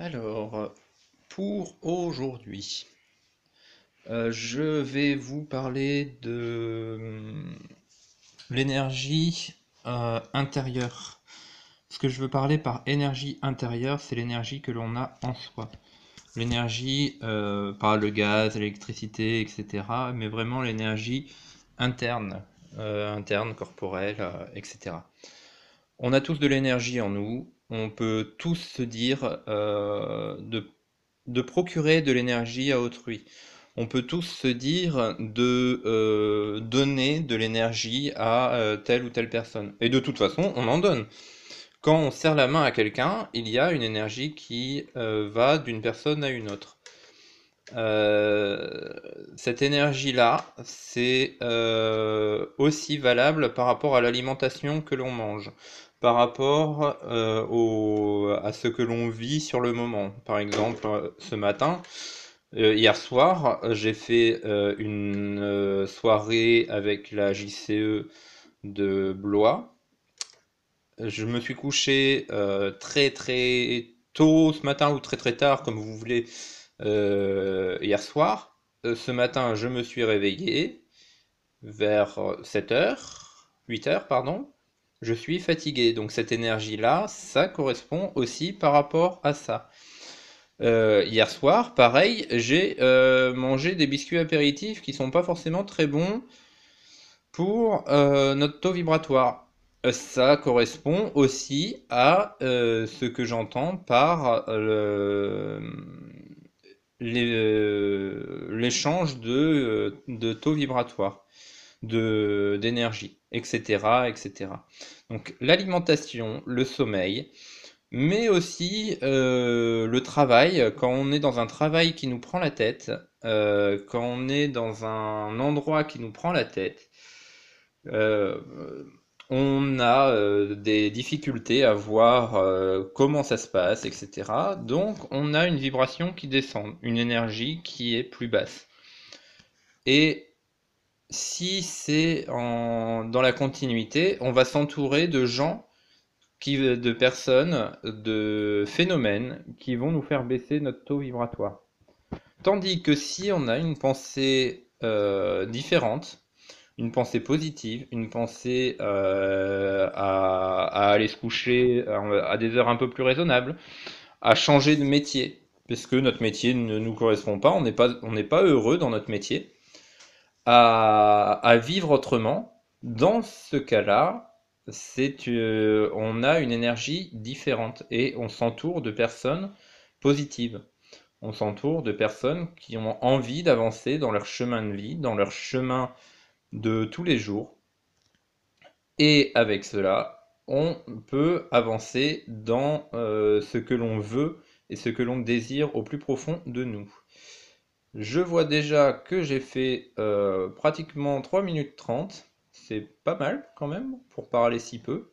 Alors, pour aujourd'hui, je vais vous parler de l'énergie intérieure. Ce que je veux parler par énergie intérieure, c'est l'énergie que l'on a en soi. L'énergie, pas le gaz, l'électricité, etc., mais vraiment l'énergie interne, interne, corporelle, etc. On a tous de l'énergie en nous, on peut tous se dire de procurer de l'énergie à autrui. On peut tous se dire de donner de l'énergie à telle ou telle personne. Et de toute façon, on en donne. Quand on serre la main à quelqu'un, il y a une énergie qui va d'une personne à une autre. Euh, Cette énergie-là, c'est aussi valable par rapport à l'alimentation que l'on mange, par rapport à ce que l'on vit sur le moment. Par exemple, ce matin, hier soir, j'ai fait une soirée avec la JCE de Blois. Je me suis couché très très tôt ce matin ou très très tard, comme vous voulez, hier soir. Ce matin, je me suis réveillé vers 7 heures, 8 heures, pardon. Je suis fatigué, donc cette énergie-là, ça correspond aussi par rapport à ça. Hier soir, pareil, j'ai mangé des biscuits apéritifs qui sont pas forcément très bons pour notre taux vibratoire. Ça correspond aussi à ce que j'entends par l'échange de taux vibratoire, d'énergie, etc., etc. Donc l'alimentation, le sommeil, mais aussi le travail, quand on est dans un travail qui nous prend la tête, quand on est dans un endroit qui nous prend la tête, euh, on a des difficultés à voir comment ça se passe, etc. Donc on a une vibration qui descend, une énergie qui est plus basse. Et si c'est dans la continuité, on va s'entourer de gens, de personnes, de phénomènes qui vont nous faire baisser notre taux vibratoire. Tandis que si on a une pensée différente, une pensée positive, une pensée à aller se coucher à des heures un peu plus raisonnables, à changer de métier, parce que notre métier ne nous correspond pas, on n'est pas heureux dans notre métier, à vivre autrement. Dans ce cas-là, on a une énergie différente et on s'entoure de personnes positives. On s'entoure de personnes qui ont envie d'avancer dans leur chemin de vie, dans leur chemin de tous les jours. Et avec cela, on peut avancer dans ce que l'on veut et ce que l'on désire au plus profond de nous. Je vois déjà que j'ai fait pratiquement 3 minutes 30. C'est pas mal quand même pour parler si peu.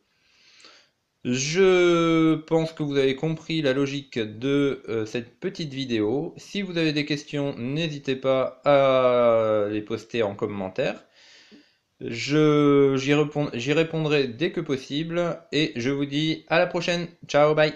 Je pense que vous avez compris la logique de cette petite vidéo. Si vous avez des questions, n'hésitez pas à les poster en commentaire. J'y répondrai dès que possible et je vous dis à la prochaine. Ciao, bye.